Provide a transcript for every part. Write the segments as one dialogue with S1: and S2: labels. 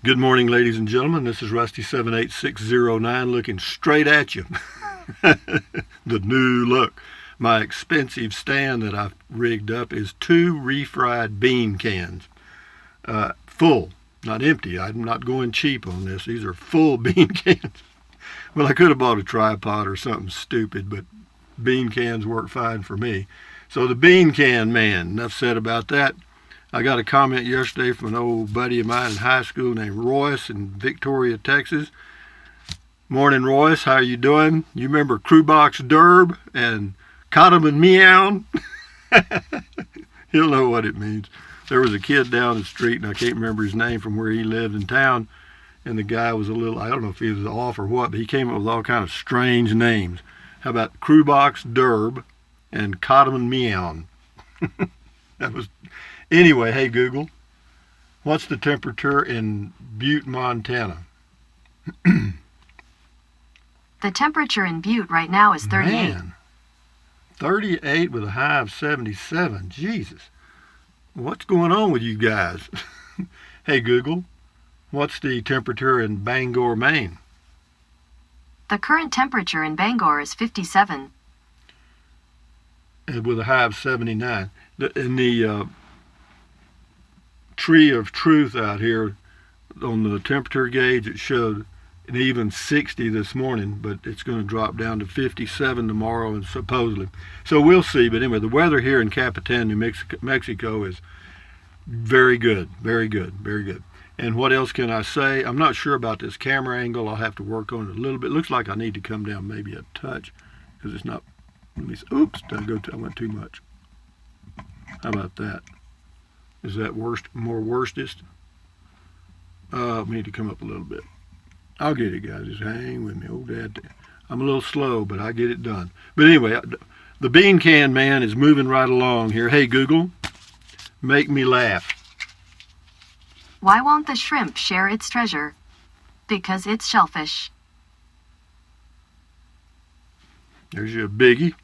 S1: Good morning, ladies and gentlemen. This is Rusty 78609 looking straight at you. The new look. My expensive stand that I've rigged up is 2 refried bean cans. Full, not empty. I'm not going cheap on this. These are full bean cans. Well, I could have bought a tripod or something stupid, but bean cans work fine for me. So the bean can man, enough said about that. I got a comment yesterday from an old buddy of mine in high school named Royce in Victoria, Texas. Morning, Royce. How you doing? You remember Crewbox Derb and Cottam and Meow? He'll know what it means. There was a kid down the street, and I can't remember his name from where he lived in town, and the guy was a little, I don't know if he was off or what, but he came up with all kind of strange names. How about Crewbox Derb and Cottam and Meow? That was... Anyway, hey Google, what's the temperature in Butte, Montana?
S2: The temperature in Butte right now is 38.
S1: Man, 38 with a high of 77. Jesus. What's going on with you guys? Hey Google, what's the temperature in Bangor, Maine?
S2: The current temperature in Bangor is 57.
S1: And with a high of 79. In the tree of truth out here on the temperature gauge, it showed an even 60 this morning, but it's going to drop down to 57 tomorrow, and supposedly. So we'll see. But anyway, the weather here in Capitan, New Mexico is very good, very good, very good. And what else can I say? I'm not sure about this camera angle. I'll have to work on it a little bit. It looks like I need to come down maybe a touch because it's not. Let me see. Oops, I went too much. How about that? Is that more worstest? We need to come up a little bit. I'll get it, guys. Just hang with me. Oh, Dad. I'm a little slow, but I get it done. But anyway, the bean can man is moving right along here. Hey, Google, make me laugh.
S2: Why won't the shrimp share its treasure? Because it's shellfish.
S1: There's your biggie.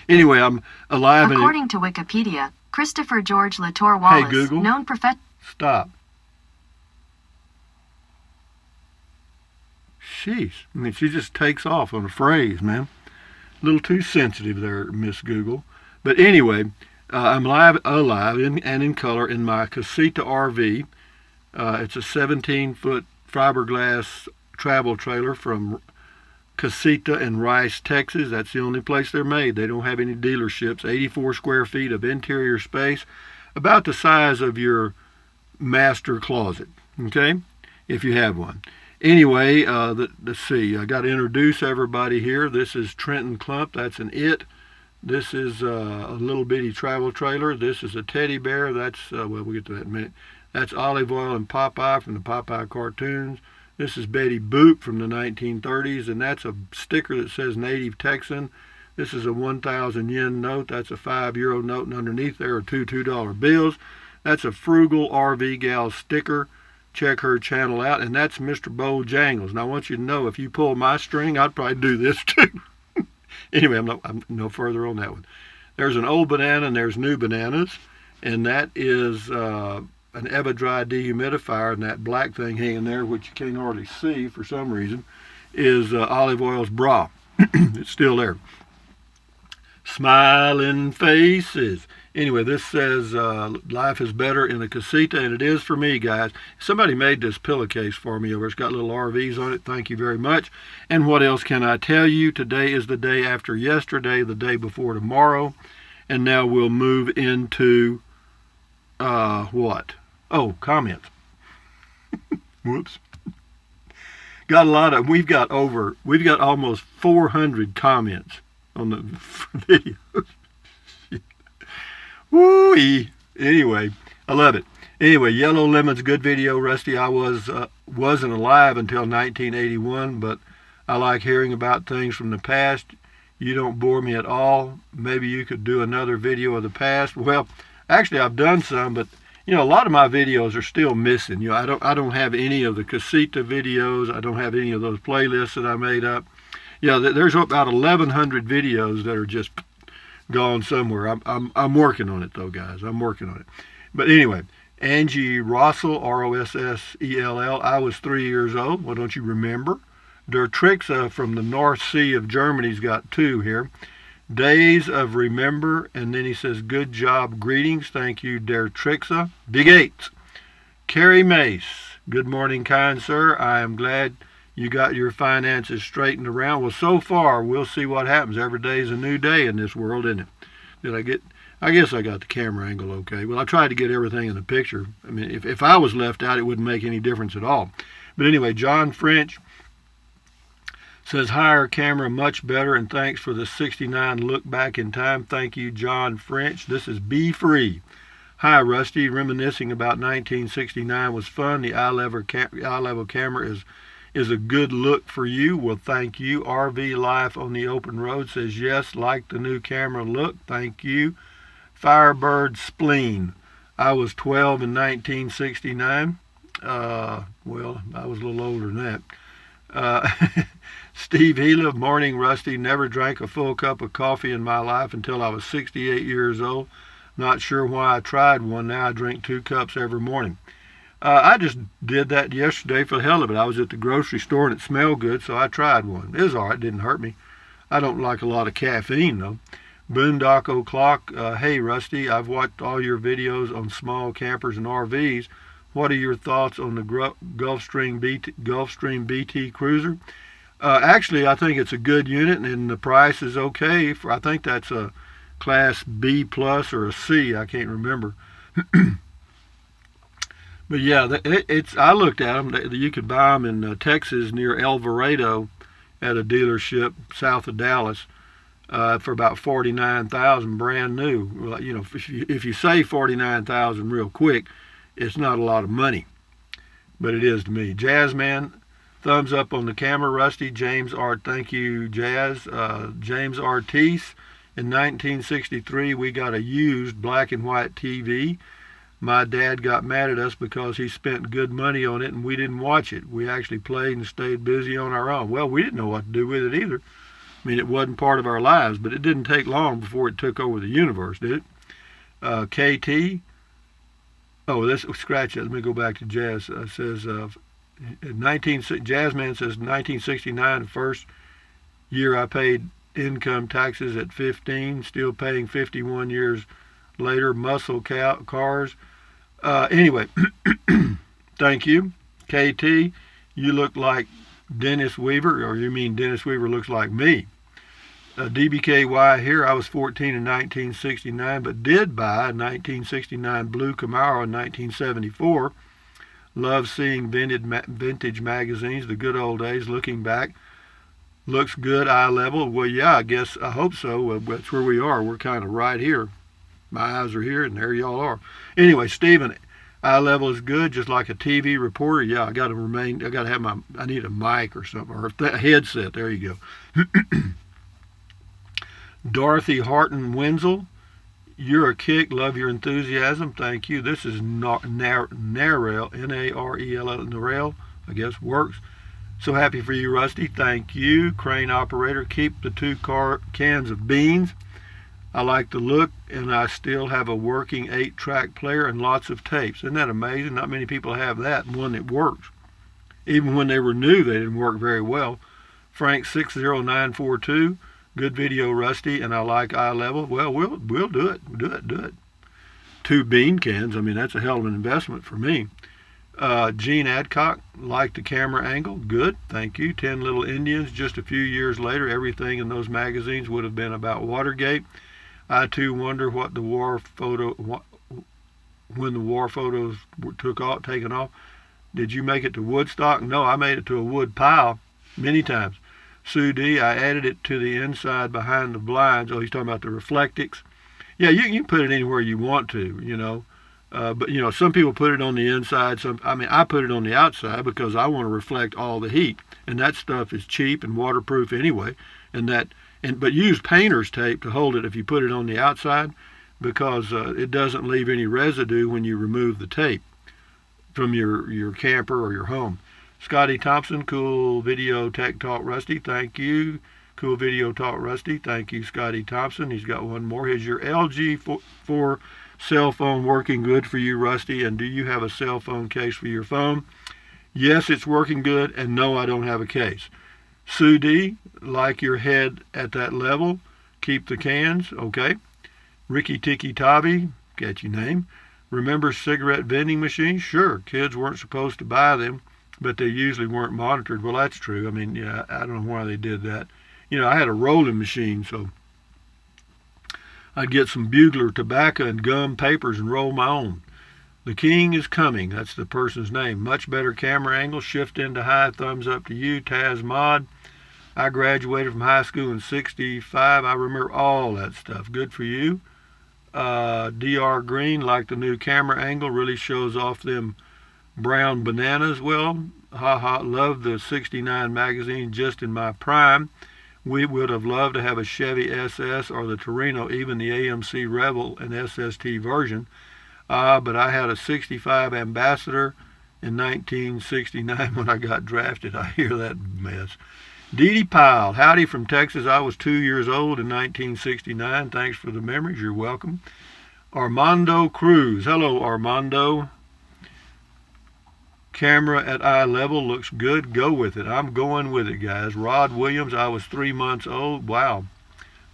S1: Anyway, I'm alive.
S2: According to Wikipedia, Christopher George Latour Wallace,
S1: hey, Google,
S2: known professional...
S1: Stop. Sheesh. I mean, she just takes off on a phrase, man. A little too sensitive there, Miss Google. But anyway, I'm alive and in color in my Casita RV. It's a 17-foot fiberglass travel trailer from Casita in Rice, Texas. That's the only place they're made. They don't have any dealerships. 84 square feet of interior space, about the size of your master closet, okay, if you have one. Anyway, let's see. I got to introduce everybody here. This is Trenton Clump. That's an it. This is a little bitty travel trailer. This is a teddy bear. That's, well, we'll get to that in a minute. That's Olive Oil and Popeye from the Popeye cartoons. This is Betty Boop from the 1930s, and that's a sticker that says Native Texan. This is a 1,000 yen note. That's a €5 note, and underneath there are two $2 bills. That's a Frugal RV Gal sticker. Check her channel out, and that's Mr. Bojangles. Now, I want you to know, if you pull my string, I'd probably do this too. Anyway, I'm no further on that one. There's an old banana, and there's new bananas, and that is... an Evidry dehumidifier, and that black thing hanging there, which you can't hardly see for some reason, is Olive Oil's bra. It's still there. Smiling faces. Anyway, this says life is better in a casita, and it is for me, guys. Somebody made this pillowcase for me over. It's got little RVs on it. Thank you very much. And what else can I tell you? Today is the day after yesterday, the day before tomorrow. And now we'll move into what? Oh, comments. Whoops. Got a lot of, we've got almost 400 comments on the videos. Woo-ee. Anyway, I love it. Anyway, Yellow Lemon's good video, Rusty. I wasn't alive until 1981, but I like hearing about things from the past. You don't bore me at all. Maybe you could do another video of the past. Well, actually, I've done some, but you know, a lot of my videos are still missing. You know, I don't have any of the Casita videos. I don't have any of those playlists that I made up. Yeah, there's about 1,100 videos that are just gone somewhere. I'm working on it though, guys. I'm working on it. But anyway, Angie Rossell, Rossell. I was 3 years old. Well, don't you remember? Der Trixa from the North Sea of Germany's got 2 here. Days of Remember, and then he says, good job, greetings, thank you, Der Trixa. Big 8. Carrie Mace, good morning, kind sir. I am glad you got your finances straightened around. Well, so far, we'll see what happens. Every day is a new day in this world, isn't it? I guess I got the camera angle okay. Well, I tried to get everything in the picture. I mean, if I was left out, it wouldn't make any difference at all. But anyway, John French says, higher camera, much better, and thanks for the 69 look back in time. Thank you, John French. This is Be Free. Hi, Rusty. Reminiscing about 1969 was fun. The eye level camera is a good look for you. Well, thank you. RV Life on the Open Road says, yes, like the new camera look. Thank you. Firebird Spleen. I was 12 in 1969. Well, I was a little older than that. Steve Healy, morning, Rusty. Never drank a full cup of coffee in my life until I was 68 years old. Not sure why I tried one. Now I drink 2 cups every morning. I just did that yesterday for the hell of it. I was at the grocery store and it smelled good, so I tried one. It was all right. It didn't hurt me. I don't like a lot of caffeine, though. Boondock O'Clock, hey, Rusty, I've watched all your videos on small campers and RVs. What are your thoughts on the Gulfstream BT Cruiser? Actually, I think it's a good unit, and the price is okay. I think that's a Class B plus or a C. I can't remember. But yeah, I looked at them. You could buy them in Texas near El Dorado at a dealership south of Dallas for about $49,000, brand new. Well, you know, if you say $49,000 real quick, it's not a lot of money, but it is to me. Jazzman, thumbs up on the camera, Rusty. James Art, thank you, Jazz. James Artis, in 1963, we got a used black and white TV. My dad got mad at us because he spent good money on it and we didn't watch it. We actually played and stayed busy on our own. Well, we didn't know what to do with it either. I mean, it wasn't part of our lives, but it didn't take long before it took over the universe, did it? KT, oh, let's scratch it. Let me go back to Jazz. Says, Jazzman says, 1969, the first year I paid income taxes at 15, still paying 51 years later. Muscle cars. Anyway, thank you. KT, you look like Dennis Weaver, or you mean Dennis Weaver looks like me. DBKY here, I was 14 in 1969, but did buy a 1969 blue Camaro in 1974. Love seeing vintage magazines, the good old days, looking back. Looks good, eye level. Well, yeah, I hope so. Well, that's where we are. We're kind of right here. My eyes are here, and there y'all are. Anyway, Stephen, eye level is good, just like a TV reporter. Yeah, I got to have I need a mic or something, or a headset. There you go. Dorothy Harton Wenzel, you're a kick. Love your enthusiasm. Thank you. This is Narell, Narell, Narell, I guess, works. So happy for you, Rusty. Thank you. Crane operator, keep the 2 cans of beans. I like the look, and I still have a working 8-track player and lots of tapes. Isn't that amazing? Not many people have that, and one that works. Even when they were new, they didn't work very well. Frank 60942, good video, Rusty, and I like eye level. Well, we'll do it. Do it. 2 bean cans. I mean, that's a hell of an investment for me. Gene Adcock, like the camera angle. Good, thank you. 10 Little Indians. Just a few years later, everything in those magazines would have been about Watergate. I too wonder what the war photo, when the war photos were taken off. Did you make it to Woodstock? No, I made it to a wood pile many times. Sue D, I added it to the inside behind the blinds. Oh, he's talking about the Reflectix. Yeah, you can put it anywhere you want to, you know. But, you know, some people put it on the inside. I put it on the outside because I want to reflect all the heat. And that stuff is cheap and waterproof anyway. But use painter's tape to hold it if you put it on the outside, because it doesn't leave any residue when you remove the tape from your camper or your home. Scotty Thompson, cool video tech talk, Rusty. Thank you. Cool video talk, Rusty. Thank you, Scotty Thompson. He's got one more. Here's your LG 4 cell phone working good for you, Rusty? And do you have a cell phone case for your phone? Yes, it's working good, and no, I don't have a case. Sue D, like your head at that level. Keep the cans, okay. Ricky Tiki Tabi, catchy name. Remember cigarette vending machines? Sure, kids weren't supposed to buy them, but they usually weren't monitored. Well, that's true. I mean, yeah, I don't know why they did that. You know, I had a rolling machine, so I'd get some Bugler tobacco and gum papers and roll my own. The king is coming. That's the person's name. Much better camera angle. Shift into high. Thumbs up to you, Taz Mod. I graduated from high school in '65. I remember all that stuff. Good for you. DR Green, like the new camera angle, really shows off them brown bananas. Well, haha, love the '69 magazine just in my prime. We would have loved to have a Chevy SS or the Torino, even the AMC Rebel and SST version. But I had a '65 Ambassador in 1969 when I got drafted. I hear that mess. Dee Dee Pyle, howdy from Texas. I was 2 years old in 1969. Thanks for the memories. You're welcome. Armando Cruz. Hello, Armando. Camera at eye level looks good. Go with it. I'm going with it, guys. Rod Williams. I was 3 months old. Wow.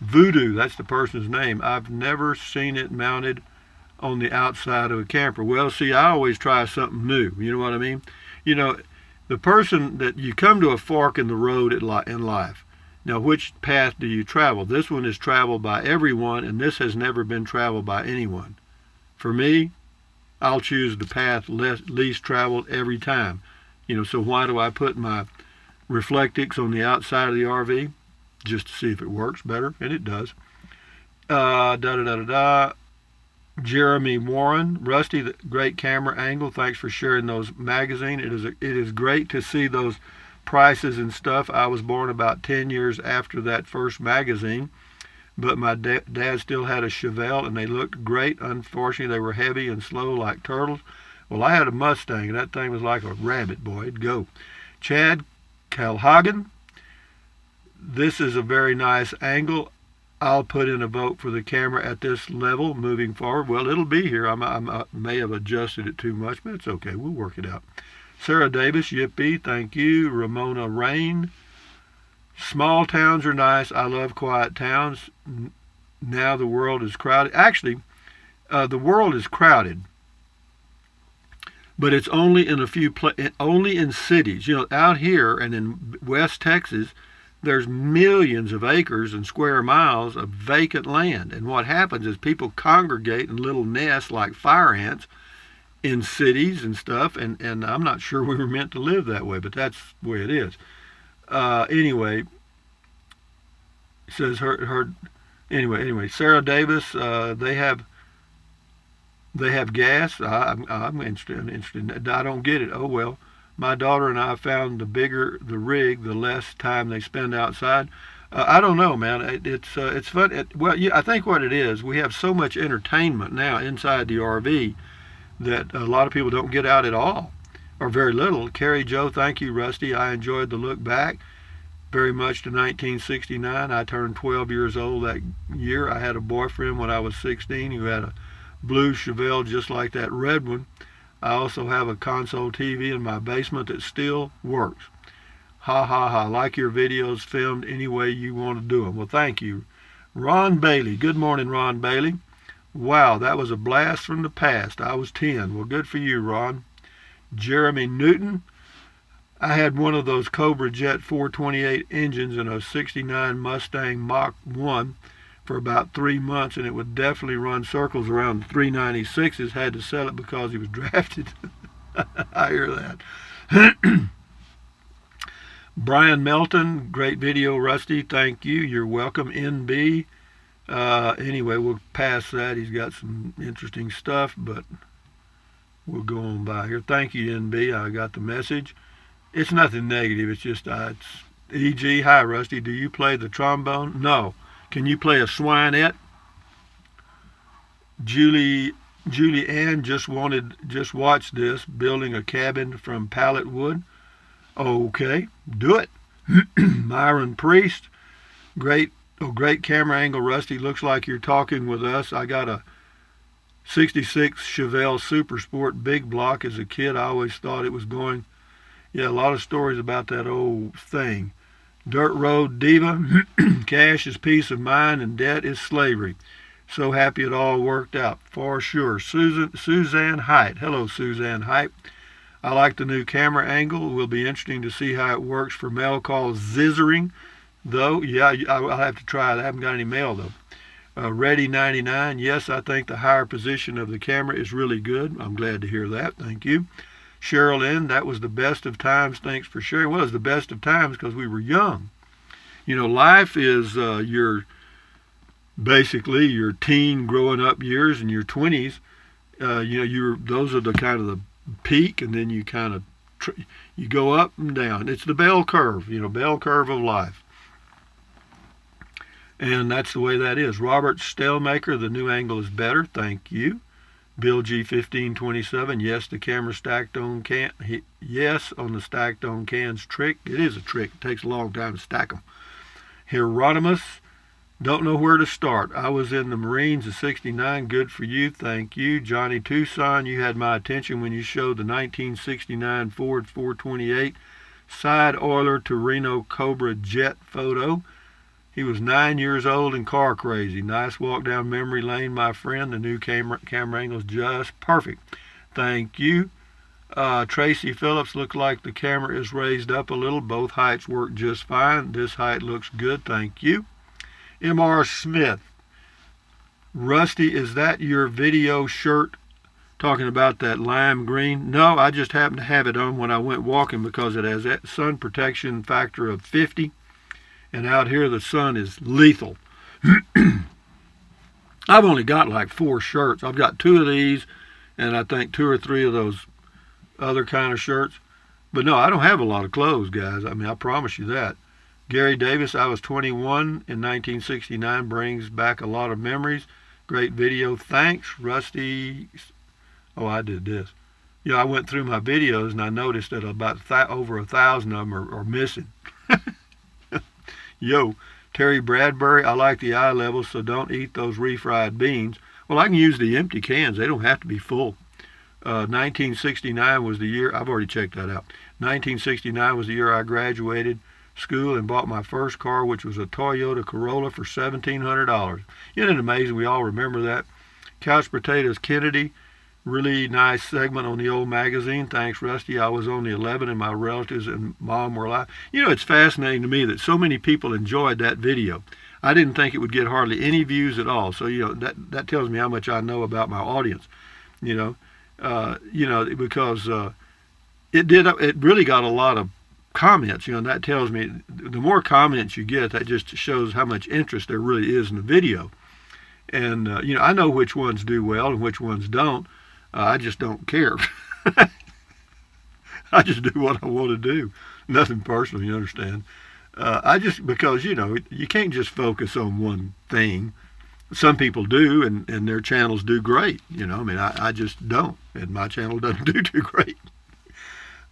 S1: Voodoo. That's the person's name. I've never seen it mounted on the outside of a camper. Well, see, I always try something new. You know what I mean? You know, the person that you come to a fork in the road in life. Now, which path do you travel? This one is traveled by everyone, and this has never been traveled by anyone. For me, I'll choose the path least traveled every time. You know, so why do I put my Reflectix on the outside of the RV? Just to see if it works better, and it does. Jeremy Warren, Rusty, the great camera angle. Thanks for sharing those magazine. It is great to see those prices and stuff. I was born about 10 years after that first magazine, but my dad still had a Chevelle, and they looked great. Unfortunately, they were heavy and slow like turtles. Well, I had a Mustang, and that thing was like a rabbit, boy. It'd go. Chad Calhagen, this is a very nice angle. I'll put in a vote for the camera at this level moving forward. Well, it'll be here. I may have adjusted it too much, but it's okay. We'll work it out. Sarah Davis, yippee, thank you. Ramona Rain. Small towns are nice. I love quiet towns. Now the world is crowded. Actually, the world is crowded, but it's only in only in cities. You know, out here and in West Texas, there's millions of acres and square miles of vacant land. And what happens is people congregate in little nests like fire ants in cities and stuff. And I'm not sure we were meant to live that way, but that's the way it is. Anyway, it says anyway, Sarah Davis, they have gas. I'm interested. I don't get it. Oh, well. My daughter and I found the bigger the rig, the less time they spend outside. I don't know, man. It's fun. I think what it is, we have so much entertainment now inside the RV that a lot of people don't get out at all, or very little. Carrie Joe, thank you, Rusty. I enjoyed the look back very much to 1969. I turned 12 years old that year. I had a boyfriend when I was 16 who had a blue Chevelle just like that red one. I also have a console TV in my basement that still works. Ha ha ha. Like your videos filmed any way you want to do them. Well, thank you. Ron Bailey. Good morning, Ron Bailey. Wow, that was a blast from the past. I was 10. Well, good for you, Ron. Jeremy Newton. I had one of those Cobra Jet 428 engines in a '69 Mustang Mach 1 for about 3 months, and it would definitely run circles around 396s. Had to sell it because he was drafted. I hear that. Brian Melton, great video, Rusty. Thank you. You're welcome, NB. Anyway, we'll pass that. He's got some interesting stuff, but we'll go on by here. Thank you, NB. I got the message. It's nothing negative. It's just, it's E.G. Hi, Rusty. Do you play the trombone? No. Can you play a swinette? Julie Ann just watched this, building a cabin from pallet wood. Okay, do it. Myron Priest, great camera angle, Rusty. Looks like you're talking with us. I got 66 Chevelle Super Sport big block. As a kid, I always thought it was going. Yeah, a lot of stories about that old thing. Dirt Road Diva. Cash is peace of mind and debt is slavery. So happy it all worked out, for sure. Suzanne Height. Hello, Suzanne Height. I like the new camera angle. It will be interesting to see how it works for mail calls zizzering, though. Yeah, I'll have to try it. I haven't got any mail, though. Ready 99. Yes, I think the higher position of the camera is really good. I'm glad to hear that. Thank you. Cheryl N., that was the best of times. Thanks for sharing. Well, it was the best of times because we were young. You know, life is basically your teen growing up years and your 20s. Those are the kind of the peak, and then you kind of you go up and down. It's the bell curve, bell curve of life. And that's the way that is. Robert Stelmaker, the new angle is better. Thank you. Bill G1527, yes, the camera stacked on can. Yes, on the stacked on cans trick. It is a trick. It takes a long time to stack them. Hieronymus, don't know where to start. I was in the Marines of '69. Good for you. Thank you. Johnny Tucson, you had my attention when you showed the 1969 Ford 428 side oiler to Reno Cobra jet photo. He was 9 years old and car crazy. Nice walk down memory lane, my friend. The new camera angle is just perfect. Thank you. Tracy Phillips, looks like the camera is raised up a little. Both heights work just fine. This height looks good. Thank you. M.R. Smith. Rusty, is that your video shirt talking about that lime green? No, I just happened to have it on when I went walking because it has that sun protection factor of 50. And out here the sun is lethal. I've only got like 4 shirts. I've got 2 of these and I think 2 or 3 of those other kind of shirts. But no, I don't have a lot of clothes, guys. I mean, I promise you that. Gary Davis, I was 21 in 1969. Brings back a lot of memories. Great video. Thanks, Rusty. Oh, I did this. I went through my videos and I noticed that about over 1,000 of them are missing. Yo, Terry Bradbury, I like the eye level, so don't eat those refried beans. Well, I can use the empty cans. They don't have to be full. 1969 was the year, I've already checked that out. 1969 was the year I graduated school and bought my first car, which was a Toyota Corolla for $1,700. Isn't it amazing? We all remember that. Couch Potatoes Kennedy, really nice segment on the old magazine. Thanks, Rusty. I was only 11 and my relatives and mom were alive. It's fascinating to me that so many people enjoyed that video. I didn't think it would get hardly any views at all. So, that tells me how much I know about my audience, because it really got a lot of comments, and that tells me the more comments you get, that just shows how much interest there really is in the video. And, I know which ones do well and which ones don't. I just don't care. I just do what I want to do. Nothing personal, you understand. Because, you can't just focus on one thing. Some people do, and their channels do great. I just don't. And my channel doesn't do too great.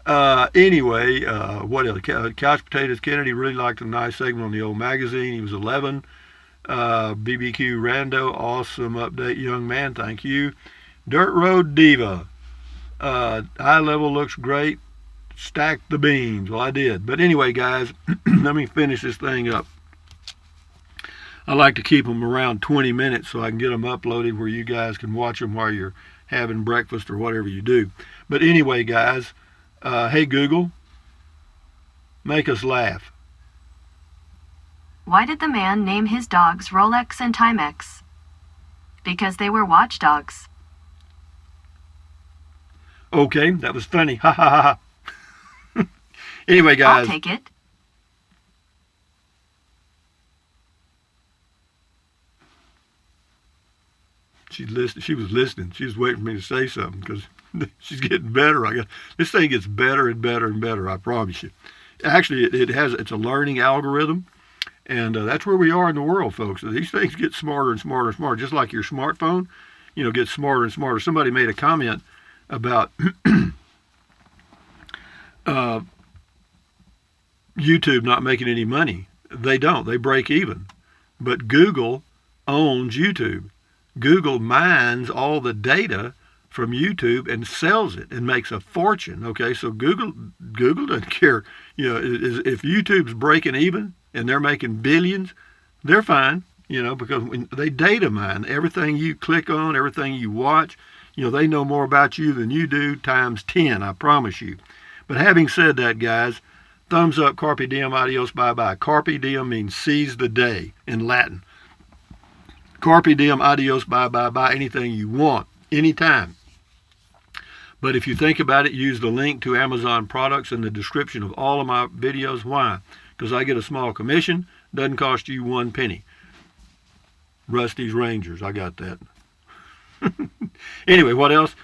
S1: Anyway, what else? Couch Potatoes Kennedy really liked a nice segment on the old magazine. He was 11. BBQ Rando, awesome update, young man. Thank you. Dirt Road Diva, eye level looks great. Stack the beans. Well, I did. But anyway, guys, let me finish this thing up. I like to keep them around 20 minutes so I can get them uploaded where you guys can watch them while you're having breakfast or whatever you do. But anyway, guys, hey Google, make us laugh.
S2: Why did the man name his dogs Rolex and Timex? Because they were watchdogs.
S1: Okay, that was funny. Ha ha ha ha. Anyway, guys.
S2: I'll take it.
S1: She was listening. She was waiting for me to say something because she's getting better. This thing gets better and better and better, I promise you. Actually, it's a learning algorithm. And that's where we are in the world, folks. These things get smarter and smarter and smarter, just like your smartphone, gets smarter and smarter. Somebody made a comment about YouTube not making any money. They don't. They break even. But Google owns YouTube. Google mines all the data from YouTube and sells it and makes a fortune. Okay, so Google doesn't care. If YouTube's breaking even and they're making billions, they're fine. Because when they data mine everything you click on, everything you watch. They know more about you than you do times 10. I promise you. But having said that, guys, thumbs up, carpe diem, adios, bye-bye. Carpe diem means seize the day in Latin. Carpe diem, adios, bye-bye, buy anything you want, anytime. But if you think about it, use the link to Amazon products in the description of all of my videos. Why? Because I get a small commission. Doesn't cost you 1 penny. Rusty's Rangers, I got that. Anyway, what else?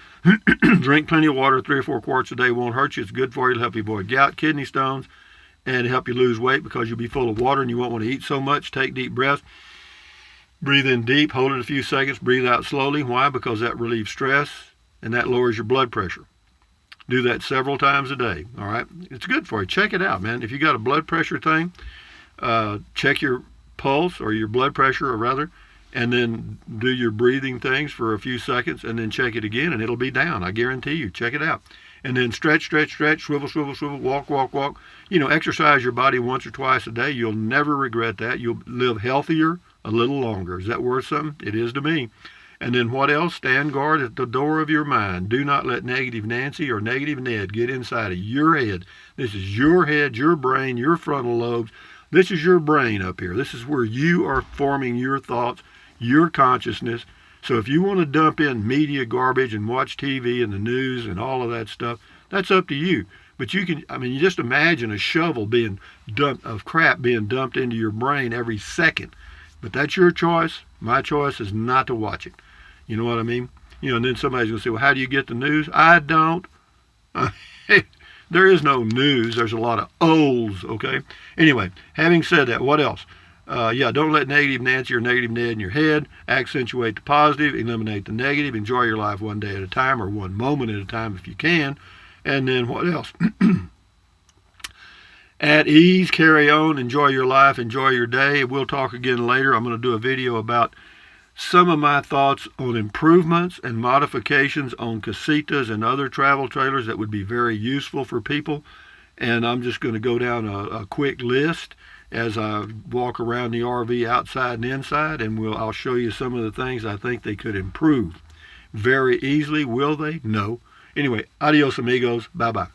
S1: Drink plenty of water, 3 or 4 quarts a day won't hurt you. It's good for you. It'll help you avoid gout, kidney stones, and help you lose weight because you'll be full of water and you won't want to eat so much. Take deep breaths. Breathe in deep, hold it a few seconds, breathe out slowly. Why? Because that relieves stress and that lowers your blood pressure. Do that several times a day, all right? It's good for you. Check it out, man. If you got a blood pressure thing, check your pulse or your blood pressure, or rather, and then do your breathing things for a few seconds and then check it again and it'll be down. I guarantee you. Check it out. And then stretch, swivel, walk. Exercise your body once or twice a day. You'll never regret that. You'll live healthier a little longer. Is that worth something? It is to me. And then what else? Stand guard at the door of your mind. Do not let negative Nancy or negative Ned get inside of your head. This is your head, your brain, your frontal lobes. This is your brain up here. This is where you are forming your thoughts, your consciousness. So if you want to dump in media garbage and watch TV and the news and all of that stuff, that's up to you. But you just imagine a shovel of crap being dumped into your brain every second. But that's your choice. My choice is not to watch it. You know what I mean? And then somebody's going to say, well, how do you get the news? I don't. There is no news. There's a lot of O's, okay? Anyway, having said that, what else? Don't let negative Nancy or negative Ned in your head. Accentuate the positive. Eliminate the negative. Enjoy your life one day at a time, or one moment at a time if you can. And then what else? At ease, carry on, enjoy your life, enjoy your day. We'll talk again later. I'm going to do a video about some of my thoughts on improvements and modifications on casitas and other travel trailers that would be very useful for people. And I'm just going to go down a quick list as I walk around the RV outside and inside, and I'll show you some of the things I think they could improve very easily. Will they? No. Anyway, adios amigos. Bye-bye.